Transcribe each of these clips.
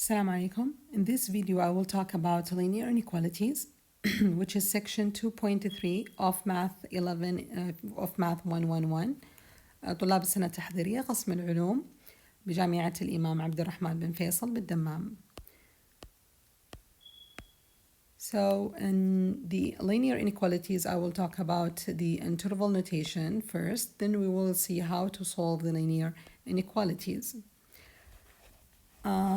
Assalamu alaikum. In this video, I will talk about linear inequalities, which is section 2.3 of Math 11 of Math 111. طلاب السنه التحضيريه قسم العلوم بجامعه الامام عبدالرحمن بن فيصل بالدمام. So in the linear inequalities, I will talk about the interval notation first, then we will see how to solve the linear inequalities.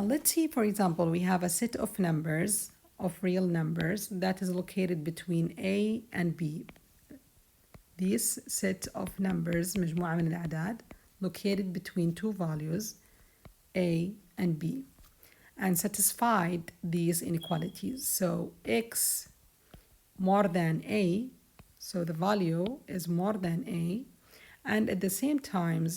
Let's see, for example, we have a set of numbers, of real numbers, that is located between A and B. This set of numbers, مجموعة من الأعداد, located between two values, A and B, and satisfied these inequalities. So x more than A, so the value is more than A, and at the same time,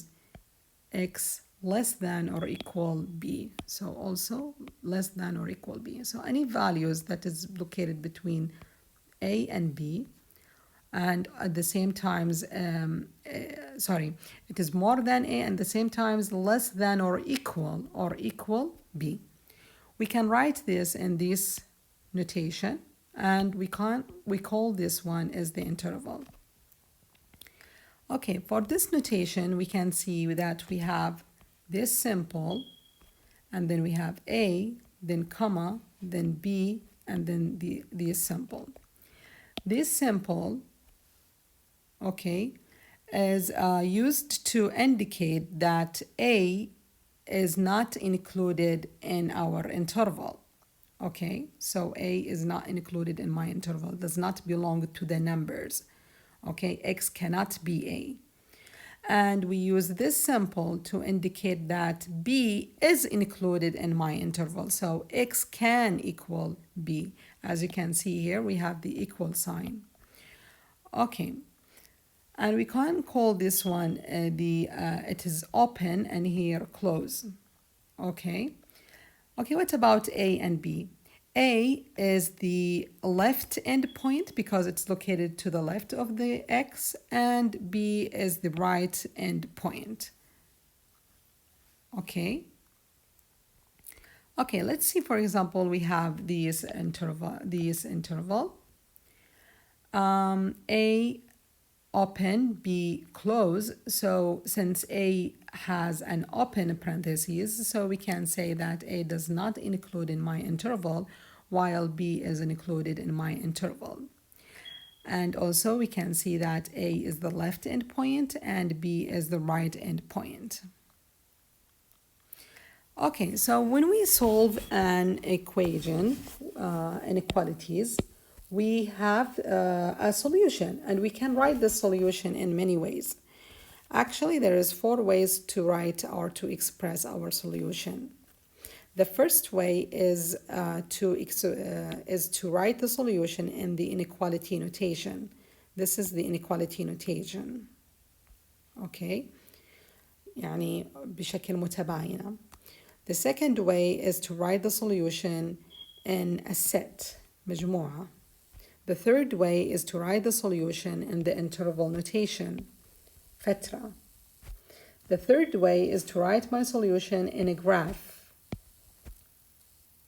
x less than or equal B, so also less than or equal B. So any values that is located between A and B, and at the same times, it is more than A and at the same times less than or equal B. We can write this in this notation, and we call this one as the interval. Okay, for this notation, we can see that we have this simple, and then we have A, then comma, then B, and then the simple. This simple, okay, is used to indicate that A is not included in our interval. Okay, so A is not included in my interval, does not belong to the numbers. Okay, X cannot be A. And we use this symbol to indicate that B is included in my interval. So X can equal B. As you can see here, we have the equal sign. Okay. And we can call this one it is open and here close. Okay. Okay, what about A and B? A is the left endpoint because it's located to the left of the X, and B is the right endpoint. Okay. Okay, let's see, for example, we have this interval. A open, B close. So since A has an open parentheses, so we can say that A does not include in my interval, while B is included in my interval. And also we can see that A is the left endpoint and B is the right endpoint. Okay, so when we solve an equation, inequalities, we have a solution, and we can write the solution in many ways. Actually, there is 4 ways to write or to express our solution. The first way is to write the solution in the inequality notation. This is the inequality notation. Okay, يعني بشكل متباينة. The second way is to write the solution in a set, مجموعة. The third way is to write the solution in the interval notation, فترة. The third way is to write my solution in a graph.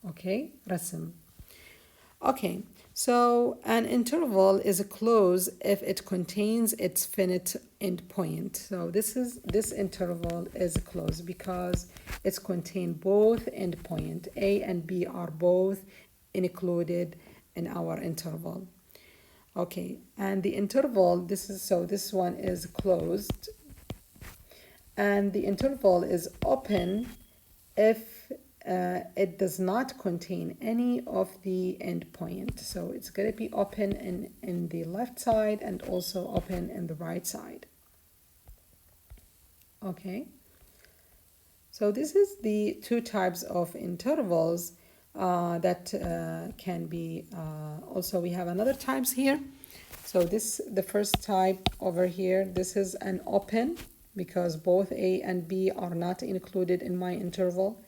Okay, رسم. Okay, so an interval is a close if it contains its finite endpoint. So this interval is a close because it's contained both endpoint. A and B are both included in our interval. Okay, and the interval, this one is closed, and the interval is open if it does not contain any of the endpoint. So it's going to be open in the left side and also open in the right side. Okay, so this is the 2 types of intervals that can be also we have another types here. So the first type over here, this is an open because both A and B are not included in my interval,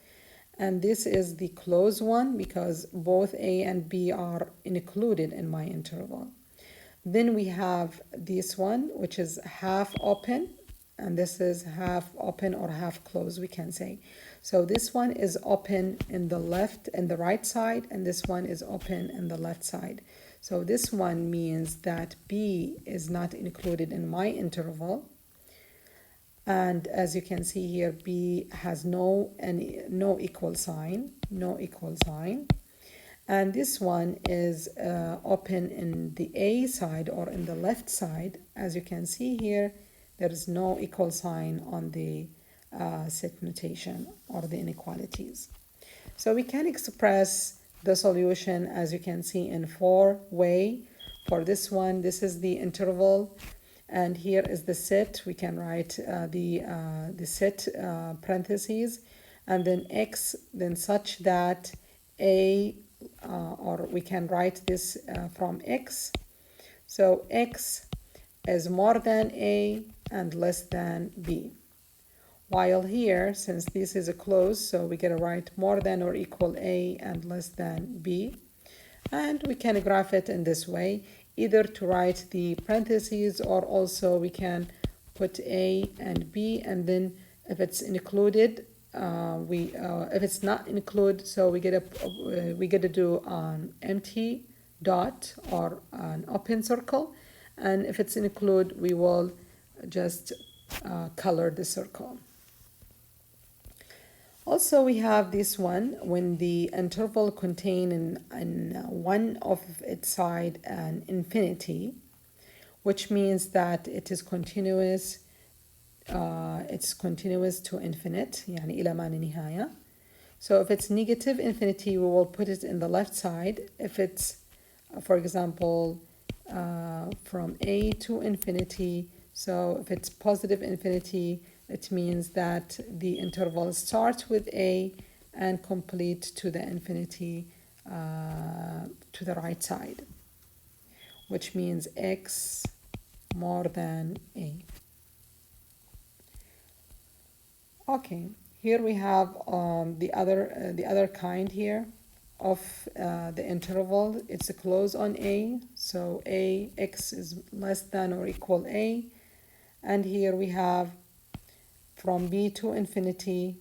and this is the closed one because both A and B are included in my interval. Then we have this one, which is half open, and this is half open or half closed, we can say. So this one is open in the left and the right side, and this one is open in the left side. So this one means that B is not included in my interval. And as you can see here, B has no equal sign, And this one is open in the A side or in the left side. As you can see here, there is no equal sign on the set notation or the inequalities. So we can express the solution, as you can see, in 4 ways. For this one, this is the interval, and here is the set. We can write the set parentheses, and then x, then such that a, or we can write this from x. So x is more than a and less than b. While here, since this is a close, so we gotta write more than or equal a and less than b. And we can graph it in this way, either to write the parentheses, or also we can put a and b, and then if it's included, if it's not included, so we gotta do an empty dot or an open circle, and if it's include, we will just color the circle. Also, we have this one when the interval contain in one of its side an infinity, which means that it is continuous. It's continuous to infinite, يعني إلى ما لا نهاية. So if it's negative infinity, we will put it in the left side. If it's, for example, from a to infinity, so if it's positive infinity, it means that the interval starts with a and complete to the infinity to the right side, which means x more than a. Okay, here we have the other kind here of the interval. It's a close on a, so a x is less than or equal a, and here we have from b to infinity,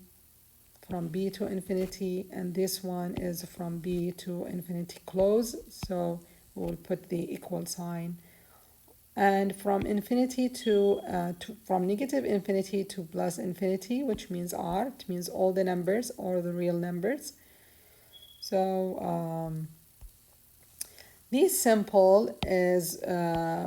and this one is from b to infinity close, so we'll put the equal sign. And from infinity from negative infinity to plus infinity, which means r, it means all the numbers or the real numbers. So this simple is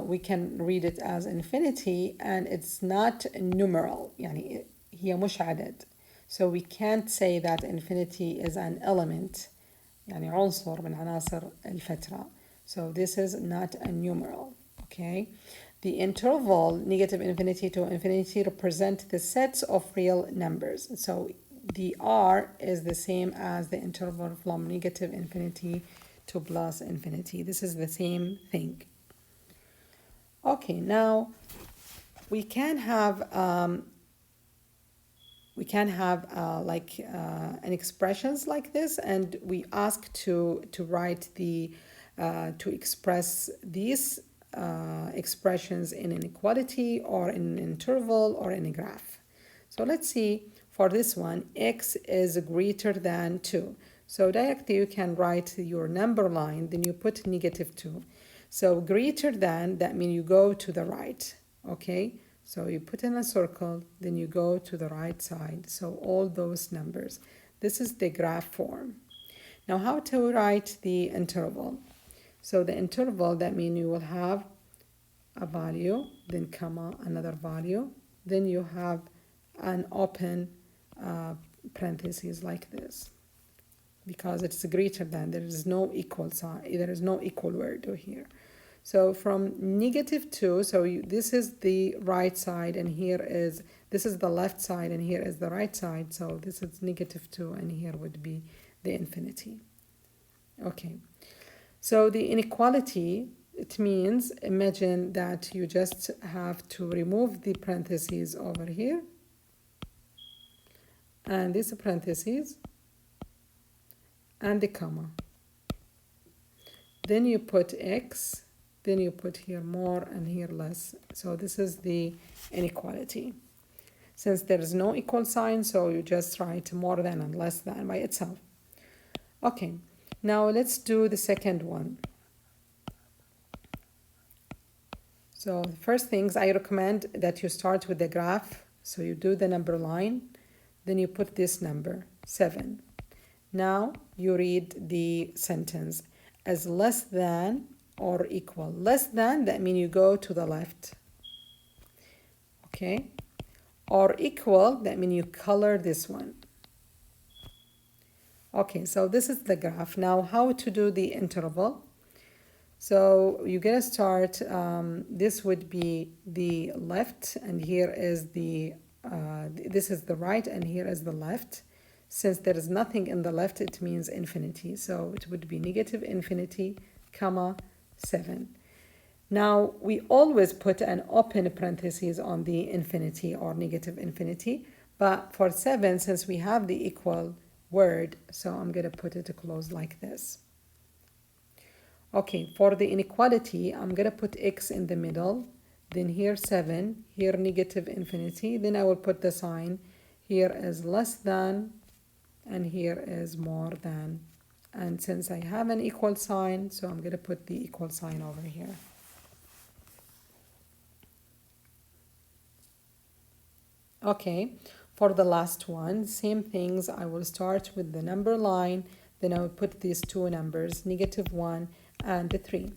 we can read it as infinity, and it's not numeral, يعني هي مش عدد. So we can't say that infinity is an element, يعني عنصر من عناصر الفترة. So this is not a numeral, okay? The interval negative infinity to infinity represent the sets of real numbers. So the r is the same as the interval from negative infinity to plus infinity. This is the same thing. Okay, now we can have an expressions like this, and we ask to write the to express these expressions in inequality or in an interval or in a graph. So let's see, for this one, x is greater than 2. So directly you can write your number line, then you put -2. So greater than, that means you go to the right, okay? So you put in a circle, then you go to the right side. So all those numbers. This is the graph form. Now how to write the interval? So the interval, that means you will have a value, then comma, another value. Then you have an open parentheses like this, because it's greater than, there is no equal sign, there is no equal word here. So from -2, so this is the right side, and this is the left side, and here is the right side. So this is -2, and here would be the infinity. Okay, so the inequality, it means, imagine that you just have to remove the parentheses over here, and this parentheses, and the comma. Then you put x, then you put here more and here less. So this is the inequality. Since there is no equal sign, so you just write more than and less than by itself. Okay, now let's do the second one. So the first things I recommend that you start with the graph. So you do the number line, then you put this number, 7. Now you read the sentence as less than or equal. Less than, that means you go to the left. Okay? Or equal, that means you color this one. Okay, so this is the graph. Now how to do the interval? So you get to start, this would be the left, and here is this is the right, and here is the left. Since there is nothing in the left, it means infinity. So it would be negative infinity, comma, 7. Now, we always put an open parenthesis on the infinity or negative infinity, but for 7, since we have the equal word, so I'm going to put it closed like this. Okay, for the inequality, I'm going to put x in the middle, then here 7, here negative infinity, then I will put the sign, here is less than, and here is more than. And since I have an equal sign, so I'm going to put the equal sign over here. Okay, for the last one, same things. I will start with the number line, then I will put these two numbers, negative 1 and 3.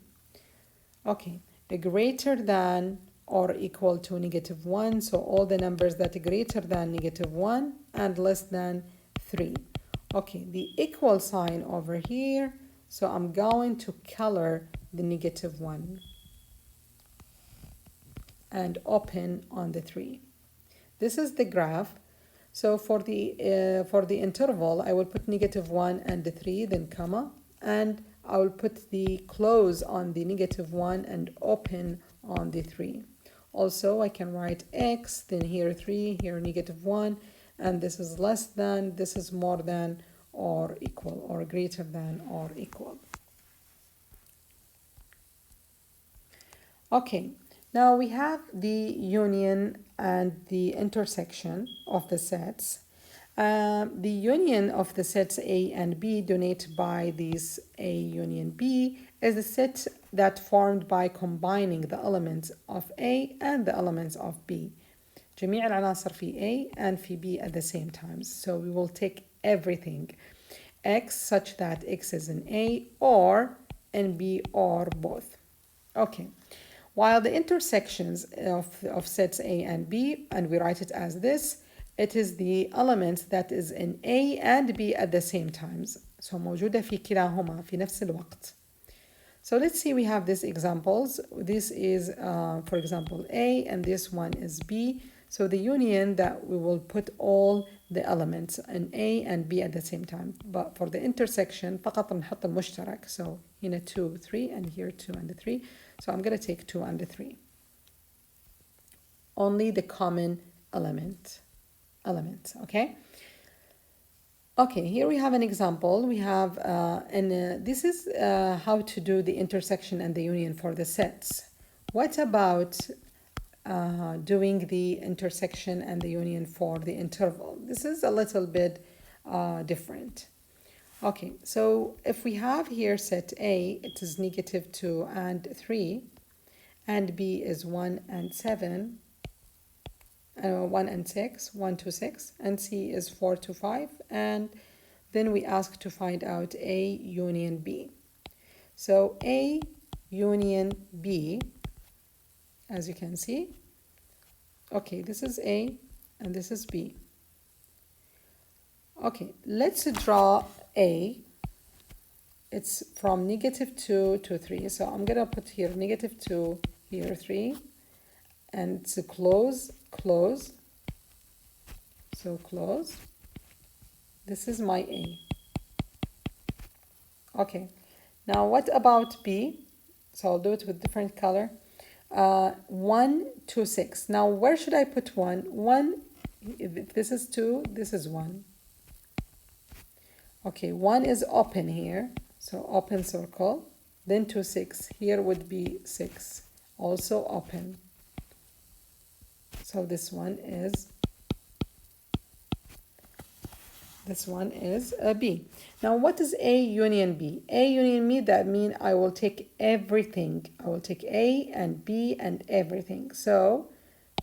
Okay, a greater than or equal to negative 1, so all the numbers that are greater than negative 1 and less than 3. Okay, the equal sign over here, so I'm going to color the negative 1 and open on the 3. This is the graph. So for the interval, I will put negative 1 and the 3, then comma, and I will put the close on the negative 1 and open on the 3. Also, I can write x, then here 3, here negative 1, and this is less than, this is more than or equal, or greater than or equal. Okay, now we have the union and the intersection of the sets. The union of the sets A and B denoted by these A union B is a set that formed by combining the elements of A and the elements of B. جميع العناصر في A and في B at the same time. So we will take everything X such that X is in A or in B or both. Okay. While the intersections of sets A and B, and we write it as this, it is the element that is in A and B at the same times. So موجودة في كلاهما في نفس الوقت. So let's see, we have these examples. This is, for example, A, and this one is B. So the union that we will put all the elements in A and B at the same time. But for the intersection, فقط نحط المشترك. So هنا 2, 3, and here 2 and 3. So I'm going to take 2 and 3. Only the common element, okay? Okay, here we have an example. We have, this is how to do the intersection and the union for the sets. What about doing the intersection and the union for the interval? This is a little bit different. Okay, so if we have here set A, it is negative 2 and 3, and B is 1 and 7, 1 and 6, 1 to 6, and C is 4 to 5, and then we ask to find out A union B. So A union B, as you can see, okay, this is A and this is B. Okay, let's draw A. It's from negative 2 to 3. So I'm going to put here negative 2, here 3, and to close. So close. This is my A. Okay, now what about B? So I'll do it with different color. 1 to 6. Now where should I put 1? 1, if this is 2, this is 1. Okay, 1 is open here, so open circle. Then to 6, here would be 6, also open. So this one is This one is a B. Now, what is A union B? A union B, that means I will take everything. I will take A and B and everything. So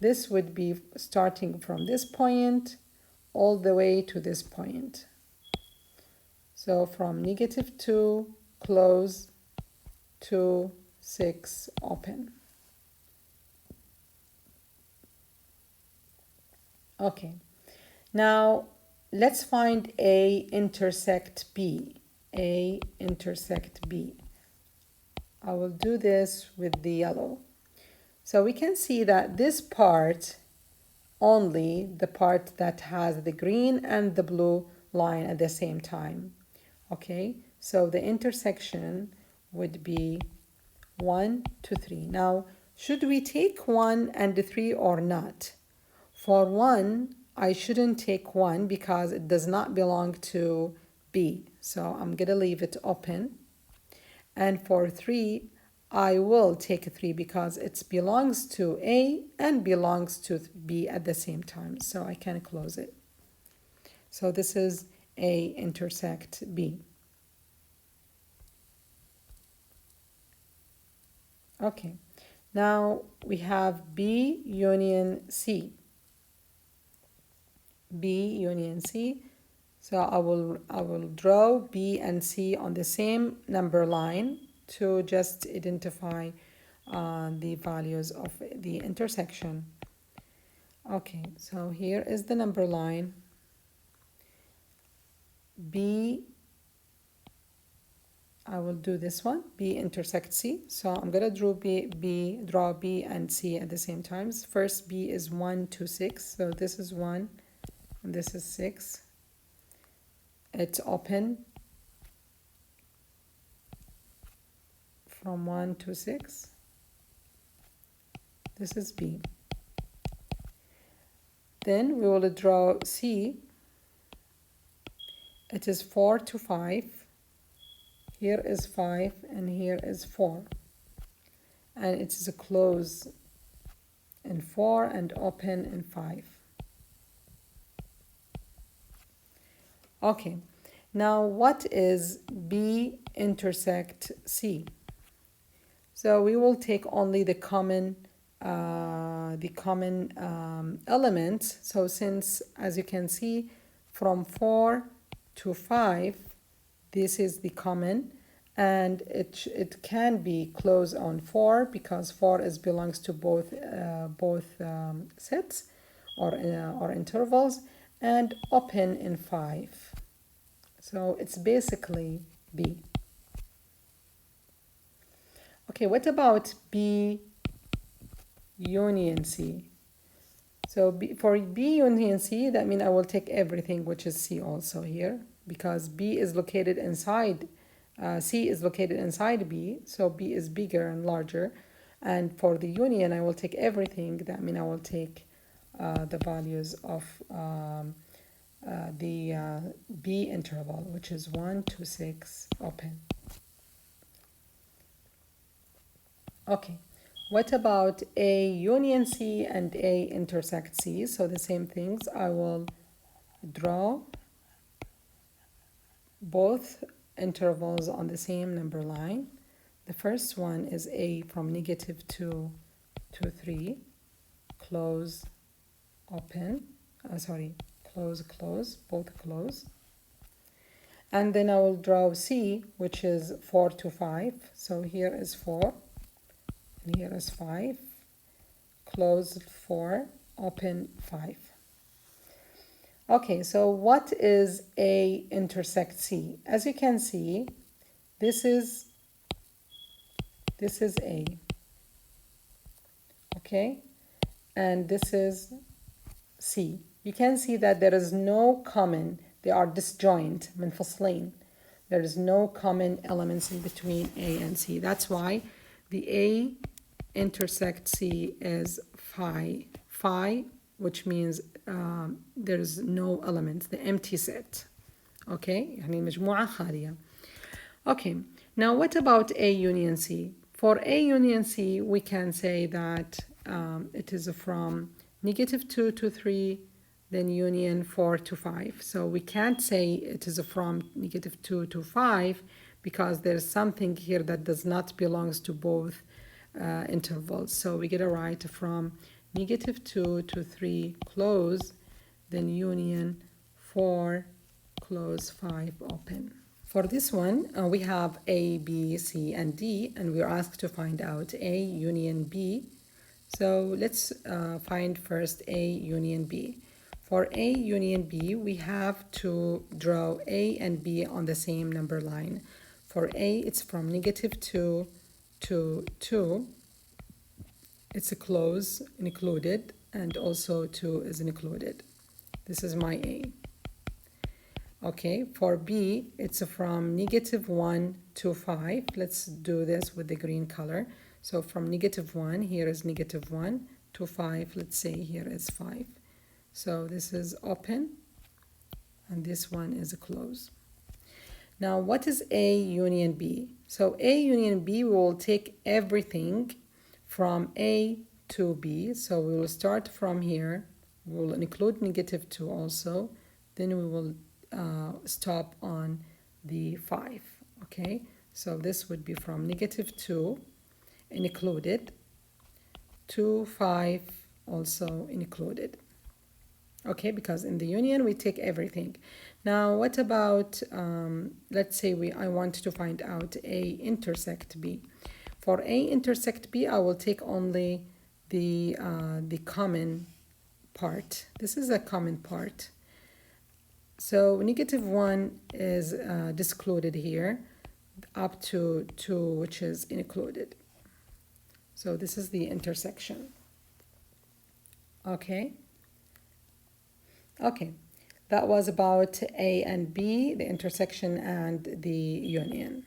this would be starting from this point all the way to this point. So from -2, close, to 6, open. Okay. Now, let's find A intersect B. A intersect B. I will do this with the yellow. So we can see that this part, only the part that has the green and the blue line at the same time. Okay, so the intersection would be 1 to 3. Now, should we take 1 and 3 or not? For 1, I shouldn't take 1 because it does not belong to B. So I'm going to leave it open. And for 3, I will take 3 because it belongs to A and belongs to B at the same time. So I can close it. So this is A intersect B. Okay, now we have B union C. B union C. So I will draw B and C on the same number line to just identify the values of the intersection. Okay, so here is the number line. B, I will do this one, B intersect C. So I'm gonna draw B and C at the same time. First, B is 1 to 6. So this is 1 and this is 6. It's open from 1 to 6. This is B. Then we will draw C. It is 4 to 5. Here is 5 and here is 4. And it is a close in 4 and open in 5. Okay, now what is B intersect C? So we will take only the common elements. So since, as you can see, from 4 to 5, this is the common, and it can be closed on 4 because 4 belongs to both sets or intervals, and open in 5. So it's basically B. Okay, what about B union C? So for B union C, that means I will take everything which is C also here, because B is located inside, C is located inside B, so B is bigger and larger. And for the union, I will take everything. That means I will take the values of the B interval, which is 1 to 6, open. Okay, what about A union C and A intersect C? So the same things, I will draw both intervals on the same number line. The first one is A from -2 to 3, close, open, close, both close. And then I will draw C, which is 4 to 5. So here is 4, and here is 5, close 4, open 5. Okay, so what is A intersect C? As you can see, this is A, okay, and this is C. You can see that there is no common, they are disjoint, منفصلين. There is no common elements in between A and C. That's why the A intersect C is phi, which means there is no elements, the empty set. Okay, يعني مجموعة خالية. Okay, now what about A union C? For A union C, we can say that it is from -2 to 3, then union 4 to 5. So we can't say it is from -2 to 5 because there's something here that does not belongs to both intervals. So we get a write from -2 to 3 close, then union 4 close 5 open. For this one, we have A, B, C, and D, and we're asked to find out A union B. So let's find first A union B. For A union B, we have to draw A and B on the same number line. For A, it's from -2 to 2. It's a close included, and also 2 is included. This is my A. Okay, for B, it's from -1 to 5. Let's do this with the green color. So from -1, here is -1, to 5, let's say here is 5. So this is open, and this one is a close. Now, what is A union B? So A union B, we will take everything from A to B. So we will start from here. We will include -2 also. Then we will stop on the 5. Okay, so this would be from -2 included to 5 also included. Okay, because in the union we take everything. Now what about let's say I want to find out A intersect B. For A intersect B, I will take only the common part. This is a common part. So -1 is discluded here up to 2, which is included. So this is the intersection. Okay. Okay, that was about A and B, the intersection and the union.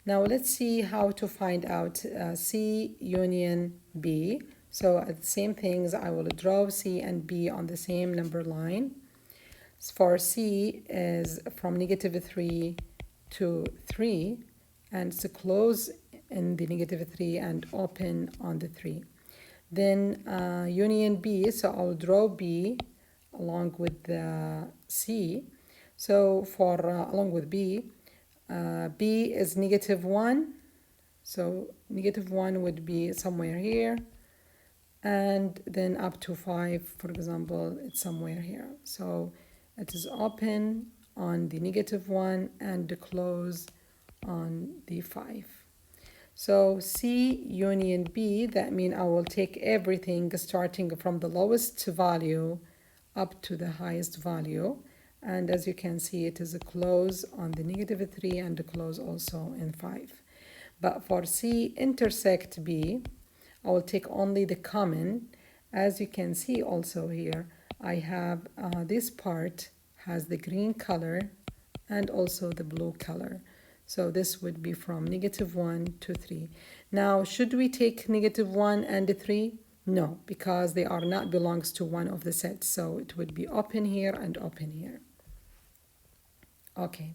Now let's see how to find out C union B. So the same things, I will draw C and B on the same number line. For C is from -3 to 3, and it's a close in the -3 and open on the 3. Then union B, so I'll draw B along with the C. So for along with B, B is -1, so -1 would be somewhere here, and then up to 5, for example, it's somewhere here. So it is open on the -1 and the close on the 5. So C union B, that means I will take everything starting from the lowest value up to the highest value, and as you can see, it is a close on the -3 and a close also in 5. But for C intersect B, I will take only the common. As you can see also here, I have this part has the green color and also the blue color. So this would be from -1 to 3. Now, should we take -1 and 3? No, because they are not belongs to one of the sets. So it would be open here and open here. Okay.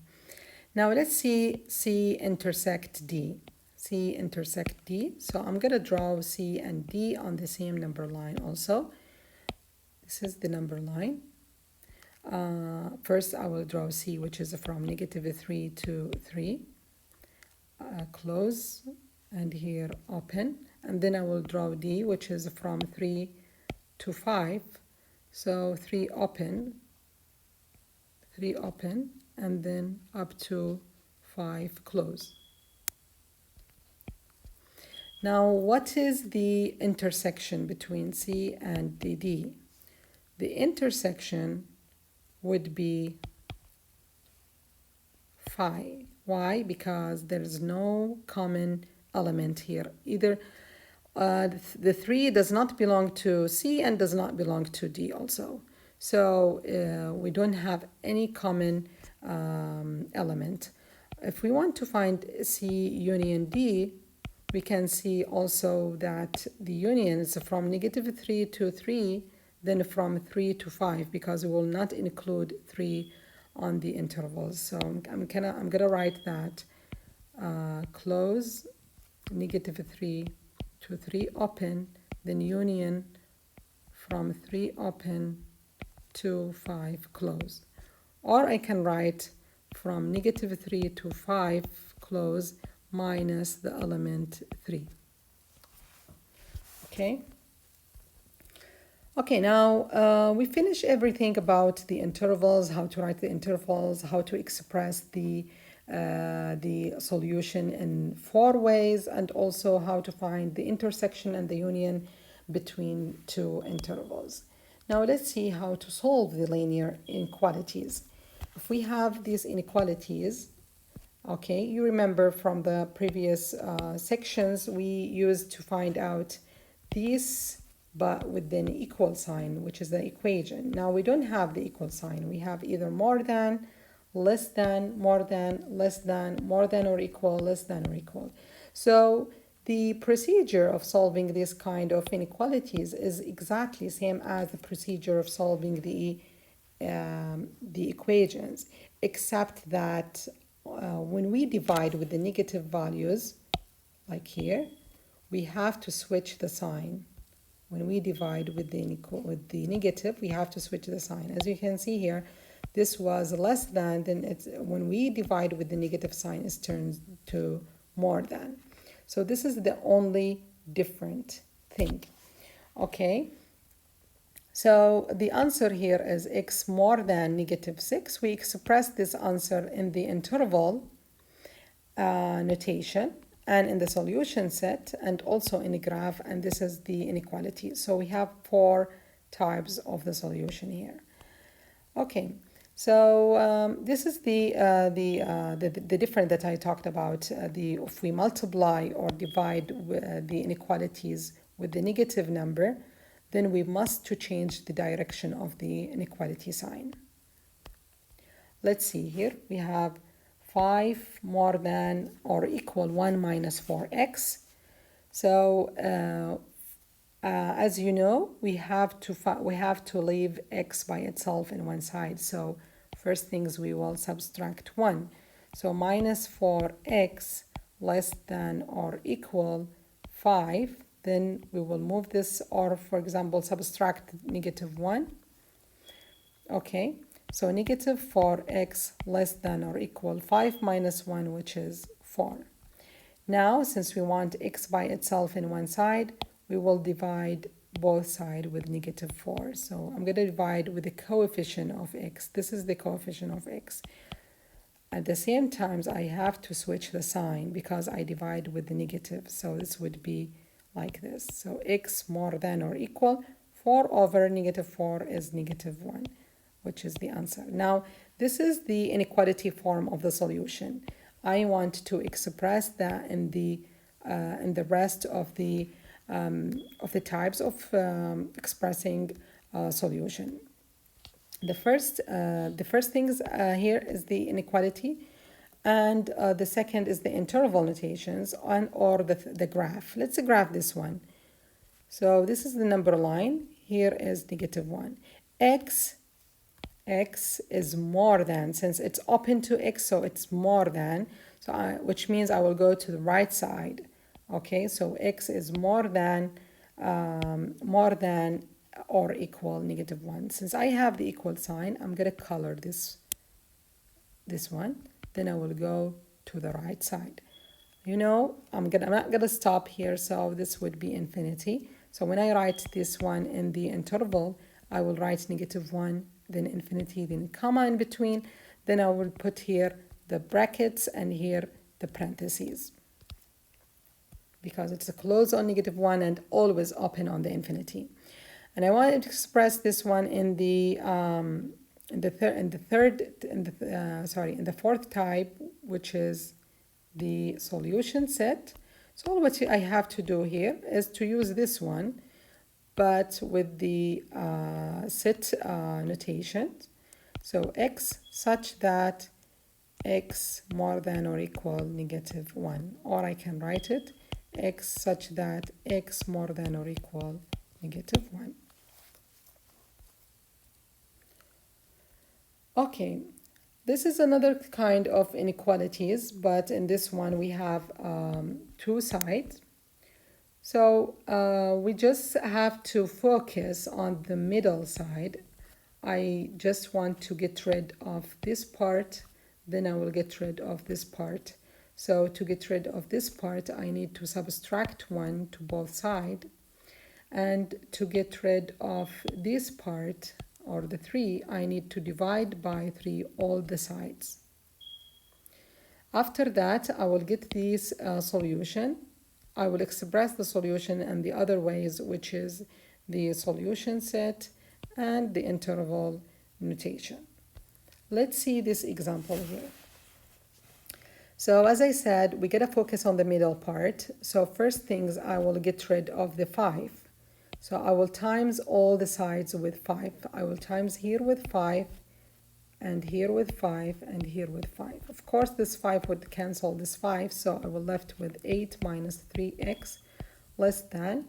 Now let's see C intersect D. C intersect D. So I'm going to draw C and D on the same number line also. This is the number line. First I will draw C, which is from -3 to 3. Close, and here open. And then I will draw D, which is from 3 to 5. So 3 open, and then up to 5 close. Now, what is the intersection between C and the D? The intersection would be 5. Why? Because there is no common element here. Either the 3 does not belong to C and does not belong to D also. So we don't have any common element. If we want to find C union D, we can see also that the union is from -3 to 3, then from 3 to 5, because we will not include 3 on the intervals. So I'm gonna write that close, -3 to 3 open, then union from 3 open to 5 close. Or I can write from negative 3 to 5 close minus the element 3. Okay? Okay, now we finish everything about the intervals, how to write the intervals, how to express the solution in 4 ways, and also how to find the intersection and the union between 2 intervals. Now let's see how to solve the linear inequalities. If we have these inequalities, okay, you remember from the previous sections we used to find out these but with an equal sign, which is the equation. Now we don't have the equal sign. We have either more than, less than, more than, less than, more than or equal, less than or equal. So the procedure of solving this kind of inequalities is exactly same as the procedure of solving the equations, except that when we divide with the negative values, like here, we have to switch the sign. When we divide with the negative, we have to switch the sign. As you can see here, this was less than, then it's when we divide with the negative sign, it turns to more than. So this is the only different thing. Okay. So the answer here is x more than negative 6. We express this answer in the interval notation and in the solution set and also in a graph, and this is the inequality. So we have 4 types of the solution here. Okay, so this is the difference that I talked about. If we multiply or divide the inequalities with the negative number, then we must to change the direction of the inequality sign. Let's see here. We have 5 more than or equal 1 minus 4x. So as you know, we have to leave x by itself in one side. So first things we will subtract 1. So minus 4x less than or equal 5. Then we will move this, or for example, subtract negative 1. Okay, so negative 4x less than or equal 5 minus 1, which is 4. Now, since we want x by itself in one side, we will divide both sides with negative 4. So I'm going to divide with the coefficient of x. This is the coefficient of x. At the same time, I have to switch the sign because I divide with the negative. So this would be like this. So x more than or equal 4 over negative 4 is negative 1, which is the answer. Now, this is the inequality form of the solution. I want to express that in the rest of the types of expressing solution. The first things here is the inequality, and the second is the interval notations or the graph. Let's graph this one. So this is the number line. Here is negative 1. X is more than, since it's open to x, so it's more than, so which means I will go to the right side. Okay, so x is more than or equal negative 1. Since I have the equal sign, I'm going to color this one. Then I will go to the right side. You know, I'm not gonna stop here, so this would be infinity. So when I write this one in the interval, I will write negative 1, then infinity, then comma in between. Then I will put here the brackets and here the parentheses, because it's a close on negative 1 and always open on the infinity. And I want to express this one in the fourth type, which is the solution set. So all what I have to do here is to use this one, but with the set notation. So x such that x more than or equal negative 1, or I can write it x such that x more than or equal negative 1. Okay, this is another kind of inequalities, but in this one we have 2 sides. So we just have to focus on the middle side I just want to get rid of this part, then I will get rid of this part. So to get rid of this part, I need to subtract 1 to both sides. And to get rid of this part, or the 3, I need to divide by 3 all the sides. After that, I will get this solution. I will express the solution in the other ways, which is the solution set and the interval notation. Let's see this example here. So as I said, we gotta focus on the middle part. So first things, I will get rid of the 5. So I will times all the sides with 5. I will times here with 5, and here with 5, and here with 5. Of course, this 5 would cancel this 5, so I will left with 8 minus 3x less than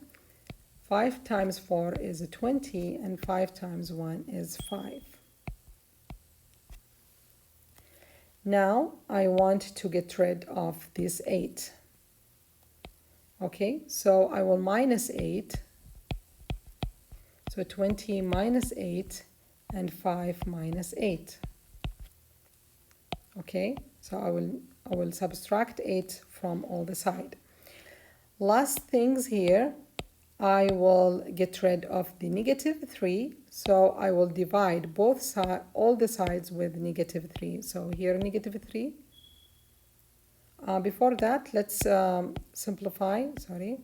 5 times 4 is 20, and 5 times 1 is 5. Now I want to get rid of this 8. Okay, so I will minus 8. So 20 minus 8 and 5 minus 8. Okay, so I will subtract 8 from all the side. Last things here, I will get rid of the negative 3. So I will divide both sides, all the sides with negative 3. So here negative 3. Before that, let's simplify, sorry.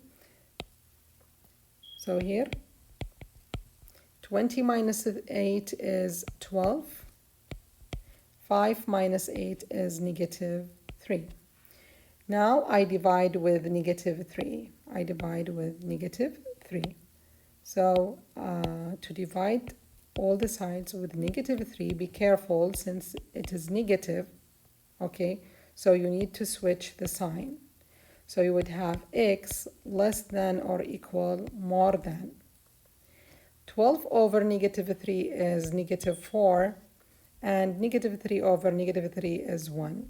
So here, 20 minus 8 is 12. 5 minus 8 is negative 3. Now I divide with negative 3. I divide with negative 3. So to divide all the sides with negative 3, be careful since it is negative. Okay, so you need to switch the sign. So you would have x less than or equal more than. 12 over negative 3 is negative 4, and negative 3 over negative 3 is 1.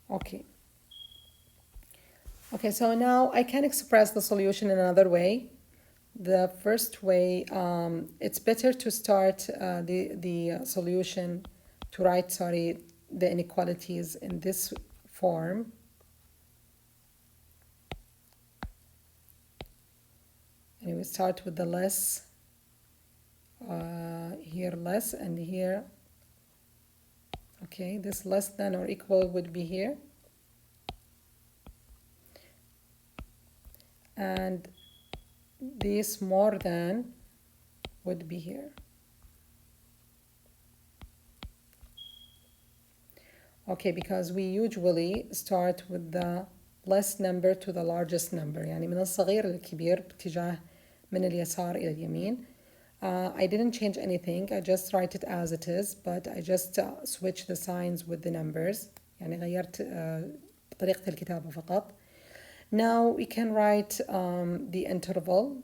Okay. Okay, so now I can express the solution in another way. The first way, it's better to start the solution, to write, sorry, the inequalities in this form. And we start with the less, here less, and here, okay, this less than or equal would be here. And this more than would be here. Okay, because we usually start with the less number to the largest number. يعني من الصغير للكبير باتجاه من اليسار إلى اليمين. I didn't change anything. I just write it as it is, but I just switch the signs with the numbers. يعني غيرت طريقة الكتابة فقط. Now we can write the interval.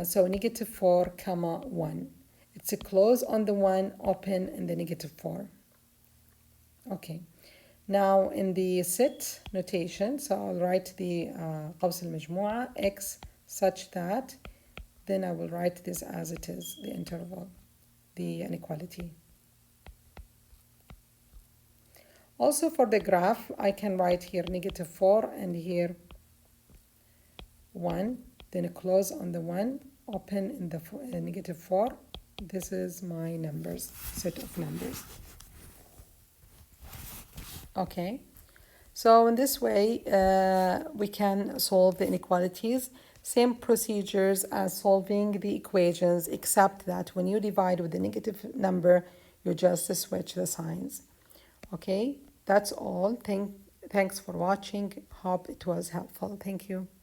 So negative 4, comma 1. It's a close on the 1, open in the negative 4. Okay. Now in the set notation, so I'll write the قوس المجموعة x such that, then I will write this as it is, the interval, the inequality. Also for the graph, I can write here negative 4 and here 1, then a close on the 1, open in the negative 4. This is my numbers, set of numbers. Okay, so in this way, we can solve the inequalities. Same procedures as solving the equations, except that when you divide with the negative number, you just switch the signs. Okay, that's all. Thanks for watching. Hope it was helpful. Thank you.